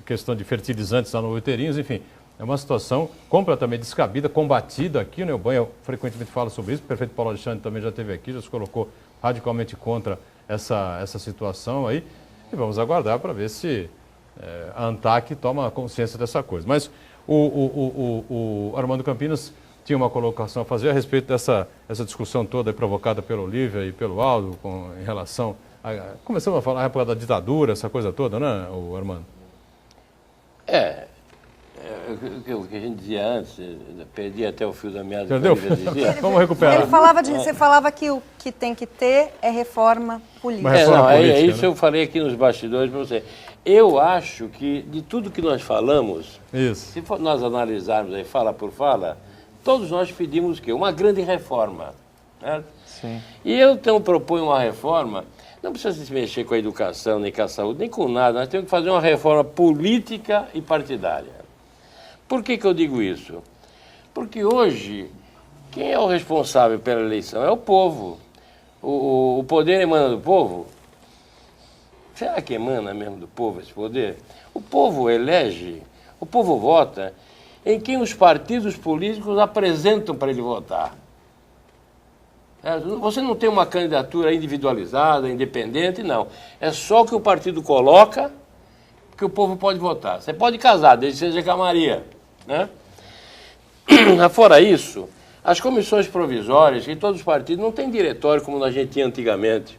questão de fertilizantes lá no Outeirinhos, enfim, é uma situação completamente descabida, combatida aqui, né? O Banha frequentemente fala sobre isso, o prefeito Paulo Alexandre também já esteve aqui, já se colocou radicalmente contra essa situação aí, e vamos aguardar para ver se a ANTAC toma consciência dessa coisa. Mas o Armando Campinas tinha uma colocação a fazer a respeito dessa discussão toda provocada pela Olívia e pelo Aldo em relação começamos a falar na época da ditadura, essa coisa toda, né, o Armando? O que a gente dizia antes, perdi até o fio da meada. Entendeu? Vamos recuperar. Você falava que o que tem que ter é reforma política. É isso, né? Eu falei aqui nos bastidores para você. Eu acho que de tudo que nós falamos, se nós analisarmos aí fala por fala, todos nós pedimos o quê? Uma grande reforma. Né? Sim. E eu então proponho uma reforma. Não precisa se mexer com a educação, nem com a saúde, nem com nada. Nós temos que fazer uma reforma política e partidária. Por que eu digo isso? Porque hoje, quem é o responsável pela eleição? É o povo. O poder emana do povo? Será que emana mesmo do povo esse poder? O povo elege, o povo vota em quem os partidos políticos apresentam para ele votar. Você não tem uma candidatura individualizada, independente, não. É só o que o partido coloca porque o povo pode votar. Você pode casar, desde que seja com a Maria, né? Fora isso, as comissões provisórias em todos os partidos não tem diretório como a gente tinha antigamente.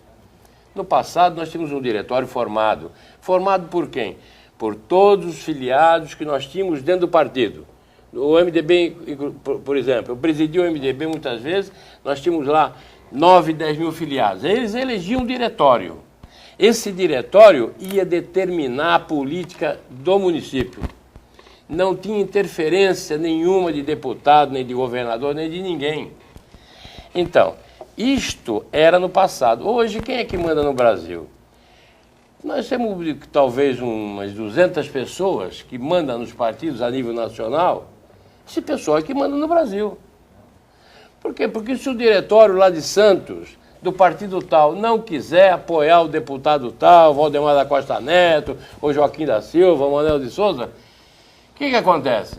No passado, nós tínhamos um diretório formado. Formado por quem? Por todos os filiados que nós tínhamos dentro do partido. O MDB, por exemplo, eu presidi o MDB muitas vezes, nós tínhamos lá 9, 10 mil filiados. Eles elegiam um diretório. Esse diretório ia determinar a política do município. Não tinha interferência nenhuma de deputado, nem de governador, nem de ninguém. Então, isto era no passado. Hoje, quem é que manda no Brasil? Nós temos talvez umas 200 pessoas que mandam nos partidos a nível nacional. Esse pessoal é que manda no Brasil. Por quê? Porque se o diretório lá de Santos, do partido tal, não quiser apoiar o deputado tal, Valdemar da Costa Neto, ou Joaquim da Silva, Manuel de Souza, o que acontece?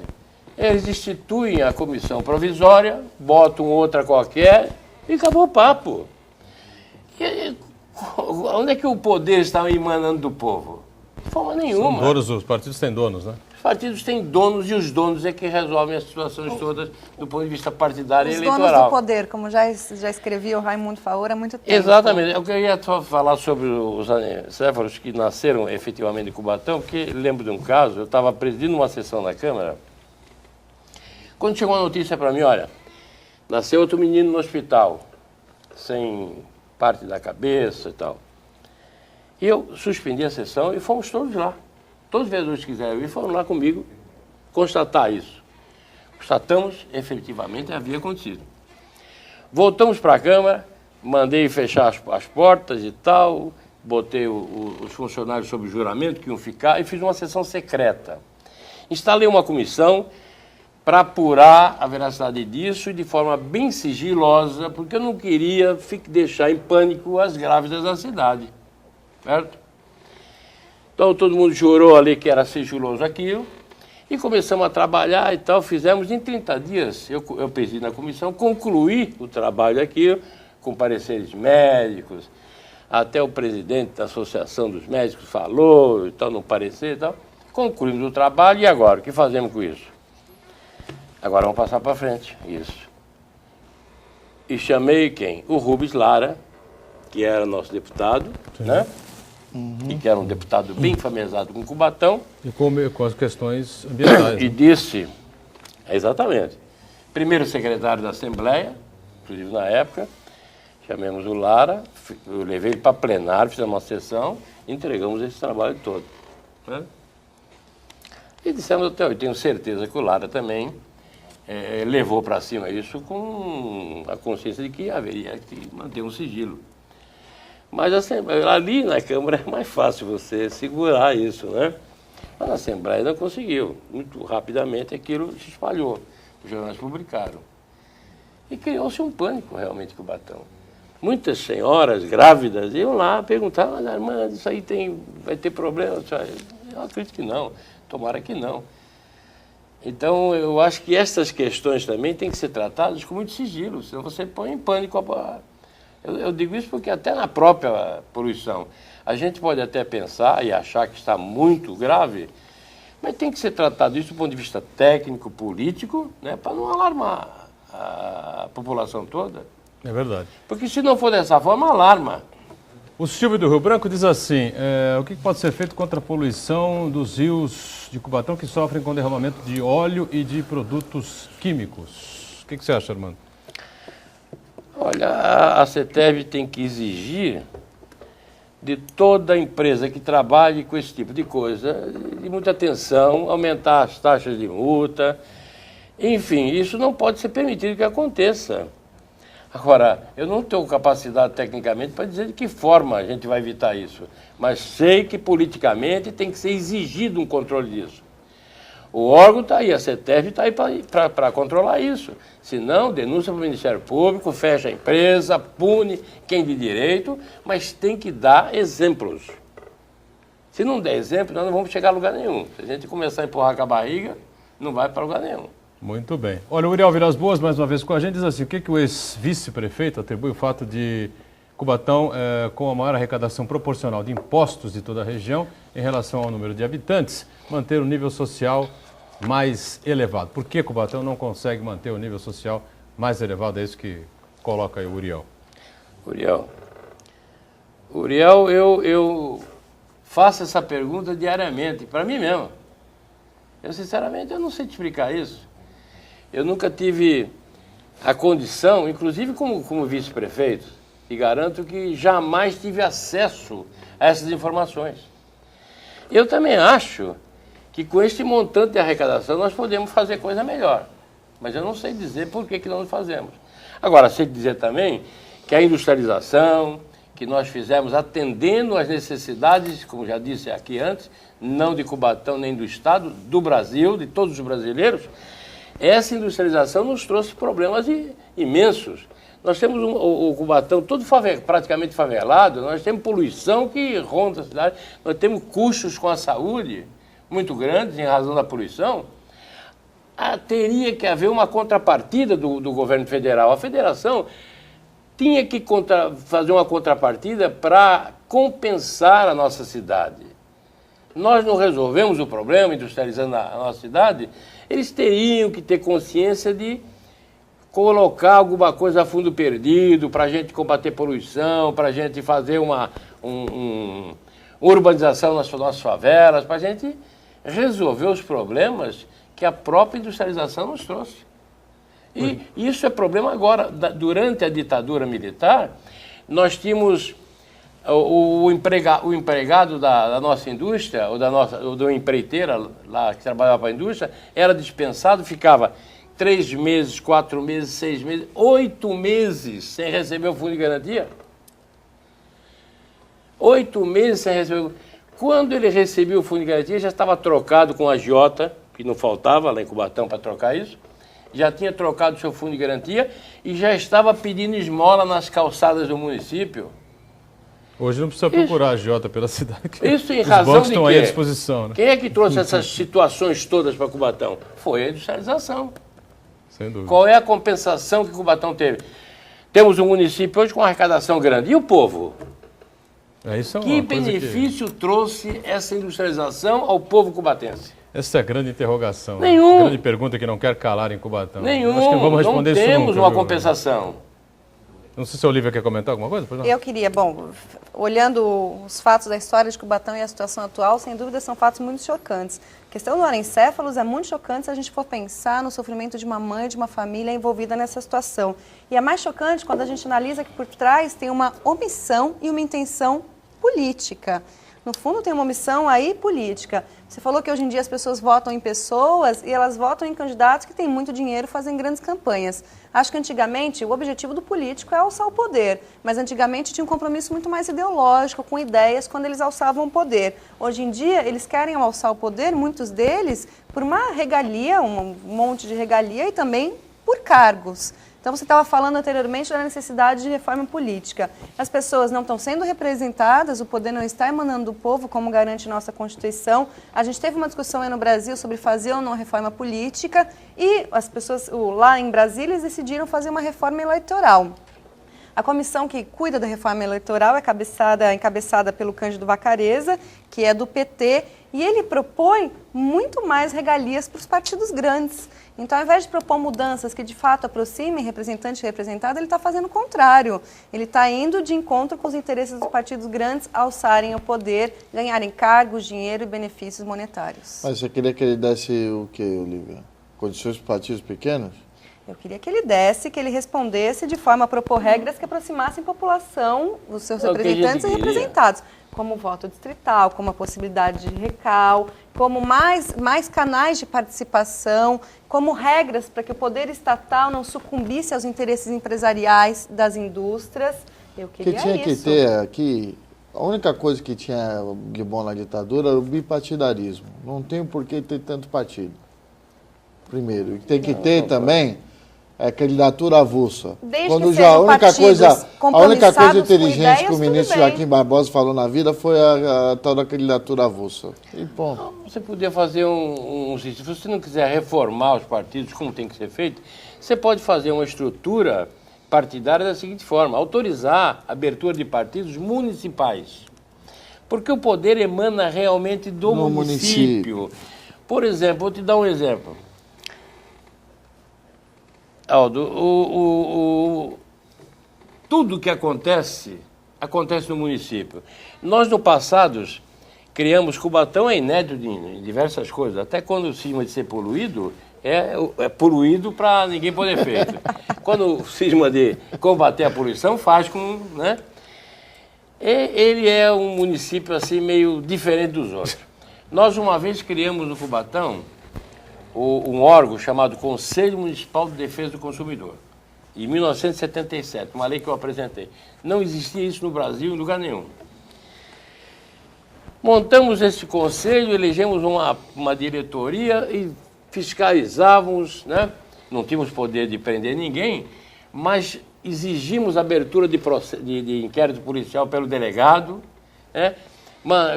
Eles instituem a comissão provisória, botam outra qualquer e acabou o papo. Onde é que o poder está emanando do povo? De forma nenhuma. Os partidos têm donos, né? Os partidos têm donos e os donos é que resolvem as situações todas do ponto de vista partidário e eleitoral. Os donos do poder, como já escrevia o Raimundo Faura há muito tempo. Exatamente. Eu queria só falar sobre os anencéfalos que nasceram efetivamente em Cubatão, porque lembro de um caso, eu estava presidindo uma sessão na Câmara, quando chegou a notícia para mim, olha, nasceu outro menino no hospital, sem parte da cabeça e tal. E eu suspendi a sessão e fomos todos lá. Todos os vereadores que quiseram ir foram lá comigo constatar isso. Constatamos, efetivamente, havia acontecido. Voltamos para a Câmara, mandei fechar as portas e tal, botei os funcionários sob juramento que iam ficar e fiz uma sessão secreta. Instalei uma comissão para apurar a veracidade disso e de forma bem sigilosa, porque eu não queria deixar em pânico as grávidas da cidade. Certo? Então todo mundo jurou ali que era sigiloso aquilo e começamos a trabalhar e tal, fizemos em 30 dias, eu presidi na comissão, concluí o trabalho aqui com pareceres médicos, até o presidente da Associação dos Médicos falou e tal, no parecer e tal, concluímos o trabalho e agora, o que fazemos com isso? Agora vamos passar para frente, isso. E chamei quem? O Rubens Lara, que era nosso deputado, né? E que era um deputado bem familiarizado com Cubatão. E com as questões ambientais. E disse, exatamente, primeiro secretário da Assembleia, inclusive na época, chamemos o Lara, eu levei ele para plenário, fizemos uma sessão, entregamos esse trabalho todo. Né? E dissemos até, eu tenho certeza que o Lara também levou para cima isso com a consciência de que haveria que manter um sigilo. Mas ali na Câmara é mais fácil você segurar isso, né? Mas na Assembleia não conseguiu. Muito rapidamente aquilo se espalhou. Os jornais publicaram. E criou-se um pânico realmente em Cubatão. Muitas senhoras grávidas iam lá perguntar, mas irmã, isso aí vai ter problema? Eu acredito que não. Tomara que não. Então, eu acho que essas questões também têm que ser tratadas com muito sigilo, senão você põe em pânico Eu digo isso porque até na própria poluição, a gente pode até pensar e achar que está muito grave, mas tem que ser tratado isso do ponto de vista técnico, político, né, para não alarmar a população toda. É verdade. Porque se não for dessa forma, alarma. O Silvio do Rio Branco diz assim, o que pode ser feito contra a poluição dos rios de Cubatão que sofrem com derramamento de óleo e de produtos químicos? O que você acha, Armando? Olha, a CETESB tem que exigir de toda empresa que trabalhe com esse tipo de coisa, de muita atenção, aumentar as taxas de multa. Enfim, isso não pode ser permitido que aconteça. Agora, eu não tenho capacidade tecnicamente para dizer de que forma a gente vai evitar isso, mas sei que politicamente tem que ser exigido um controle disso. O órgão está aí, a CETESB está aí para controlar isso. Se não, denúncia para o Ministério Público, fecha a empresa, pune quem de direito, mas tem que dar exemplos. Se não der exemplo, nós não vamos chegar a lugar nenhum. Se a gente começar a empurrar com a barriga, não vai para lugar nenhum. Muito bem. Olha, o Uriel Vilas Boas, mais uma vez com a gente, diz assim, o que o ex-vice-prefeito atribui o fato de Cubatão com a maior arrecadação proporcional de impostos de toda a região em relação ao número de habitantes, manter o nível social mais elevado. Por que Cubatão não consegue manter o nível social mais elevado? É isso que coloca aí o Uriel. Uriel, eu faço essa pergunta diariamente, para mim mesmo. Eu, sinceramente, eu não sei te explicar isso. Eu nunca tive a condição, inclusive como vice-prefeito, e garanto que jamais tive acesso a essas informações. Eu também acho que com este montante de arrecadação nós podemos fazer coisa melhor. Mas eu não sei dizer por que não fazemos. Agora, sei dizer também que a industrialização que nós fizemos atendendo às necessidades, como já disse aqui antes, não de Cubatão nem do Estado, do Brasil, de todos os brasileiros, essa industrialização nos trouxe problemas imensos. Nós temos o Cubatão todo praticamente favelado, nós temos poluição que ronda a cidade, nós temos custos com a saúde muito grandes em razão da poluição. Teria que haver uma contrapartida do governo federal. A federação tinha que fazer uma contrapartida para compensar a nossa cidade. Nós não resolvemos o problema industrializando a nossa cidade, eles teriam que ter consciência de colocar alguma coisa a fundo perdido para a gente combater poluição, para a gente fazer uma urbanização nas nossas favelas, para a gente resolver os problemas que a própria industrialização nos trouxe. E isso é problema agora. Durante a ditadura militar, nós tínhamos o empregado da nossa indústria, ou do empreiteira lá que trabalhava para a indústria, era dispensado, ficava 3 meses, 4 meses, 6 meses, 8 meses sem receber o fundo de garantia. 8 meses sem receber. Quando ele recebeu o fundo de garantia, já estava trocado com a agiota, que não faltava lá em Cubatão para trocar isso, já tinha trocado o seu fundo de garantia e já estava pedindo esmola nas calçadas do município. Hoje não precisa procurar a agiota pela cidade. Isso em Os razão bancos de estão quê? aí à disposição. Né? Quem é que trouxe essas situações todas para Cubatão? Foi a industrialização. Sem dúvida. Qual é a compensação que Cubatão teve? Temos um município hoje com arrecadação grande. E o povo? Isso é uma Que coisa benefício trouxe essa industrialização ao povo cubatense? Essa é a grande interrogação. Nenhum. A grande pergunta que não quer calar em Cubatão. Nenhum. Acho que não vamos responder não isso temos nunca, uma viu? compensação. Não sei se a Olívia quer comentar alguma coisa. Pois não. Eu queria, olhando os fatos da história de Cubatão e a situação atual, sem dúvida são fatos muito chocantes. A questão do anencéfalos é muito chocante se a gente for pensar no sofrimento de uma mãe, de uma família envolvida nessa situação. E é mais chocante quando a gente analisa que por trás tem uma omissão e uma intenção política. No fundo, tem uma omissão aí política. Você falou que hoje em dia as pessoas votam em pessoas e elas votam em candidatos que têm muito dinheiro e fazem grandes campanhas. Acho que antigamente o objetivo do político é alçar o poder, mas antigamente tinha um compromisso muito mais ideológico, com ideias, quando eles alçavam o poder. Hoje em dia, eles querem alçar o poder, muitos deles, por uma regalia, um monte de regalia e também por cargos. Então, você estava falando anteriormente da necessidade de reforma política. As pessoas não estão sendo representadas, o poder não está emanando do povo, como garante nossa Constituição. A gente teve uma discussão aí no Brasil sobre fazer ou não reforma política e as pessoas lá em Brasília eles decidiram fazer uma reforma eleitoral. A comissão que cuida da reforma eleitoral é encabeçada pelo Cândido Vacarezza, que é do PT, e ele propõe muito mais regalias para os partidos grandes. Então, ao invés de propor mudanças que de fato aproximem representante e representado, ele está fazendo o contrário. Ele está indo de encontro com os interesses dos partidos grandes alçarem o poder, ganharem cargos, dinheiro e benefícios monetários. Mas você queria que ele desse o quê, Olívia? Condições para partidos pequenos? Eu queria que ele desse, que ele respondesse de forma a propor regras que aproximassem a população, os seus representantes e representados, como o voto distrital, como a possibilidade de recal, como mais canais de participação, como regras para que o poder estatal não sucumbisse aos interesses empresariais das indústrias. Eu queria isso. Que tinha que ter aqui, a única coisa que tinha de bom na ditadura era o bipartidarismo. Não tem por que ter tanto partido. Primeiro, tem que ter também candidatura avulsa. Desde Quando que já a única coisa inteligente que o ministro Joaquim Barbosa falou na vida foi a tal da candidatura avulsa. E ponto. Você podia fazer se você não quiser reformar os partidos como tem que ser feito, você pode fazer uma estrutura partidária da seguinte forma: autorizar a abertura de partidos municipais. Porque o poder emana realmente do município. Por exemplo, vou te dar um exemplo. Aldo, tudo que acontece no município. Nós, no passado, criamos Cubatão, é inédito em diversas coisas. Até quando o cisma de ser poluído, é poluído para ninguém poder feito. Quando o cisma de combater a poluição, faz com... né? Ele é um município assim meio diferente dos outros. Nós, uma vez, criamos no Cubatão um órgão chamado Conselho Municipal de Defesa do Consumidor, em 1977, uma lei que eu apresentei. Não existia isso no Brasil em lugar nenhum. Montamos esse conselho, elegemos uma diretoria e fiscalizávamos, né? Não tínhamos poder de prender ninguém, mas exigimos a abertura de inquérito policial pelo delegado, né?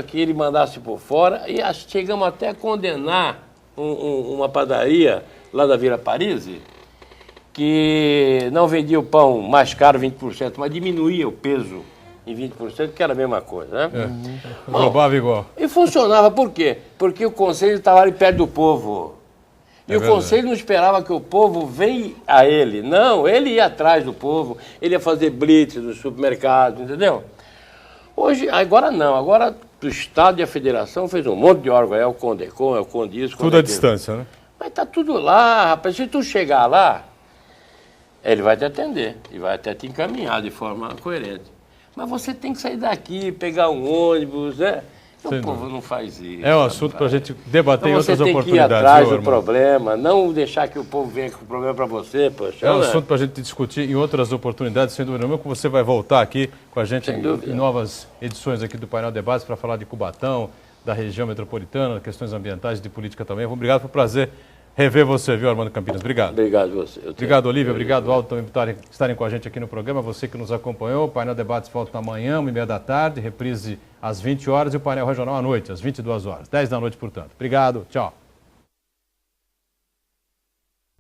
Que ele mandasse por fora, e chegamos até a condenar uma padaria lá da Vila Paris, que não vendia o pão mais caro, 20%, mas diminuía o peso em 20%, que era a mesma coisa, né? Roubava igual. E funcionava por quê? Porque o conselho estava ali perto do povo. E o conselho não esperava que o povo venha a ele. Não, ele ia atrás do povo, ele ia fazer blitz nos supermercados, entendeu? Hoje, agora não. Agora o Estado e a Federação fez um monte de órgão. É o Condecom, é o Condis. Tudo à distância, né? Mas tá tudo lá, rapaz. Se tu chegar lá, ele vai te atender e vai até te encaminhar de forma coerente. Mas você tem que sair daqui, pegar um ônibus, né? O povo não faz isso. É um assunto para a gente debater em outras oportunidades. Você tem que ir atrás do problema, não deixar que o povo venha com o problema para você, poxa. É um assunto para a gente discutir em outras oportunidades, sem dúvida nenhuma, que você vai voltar aqui com a gente em novas edições aqui do Painel Debates para falar de Cubatão, da região metropolitana, questões ambientais e de política também. Obrigado, foi um prazer rever você, viu, Armando Campinas? Obrigado. Obrigado a você. Obrigado, Olívia. Obrigado, Aldo, também por estarem com a gente aqui no programa. Você que nos acompanhou. O Painel Debates volta amanhã, 1h30 da tarde, reprise às 20 horas e o painel regional à noite, às 22 horas. 10 da noite, portanto. Obrigado. Tchau.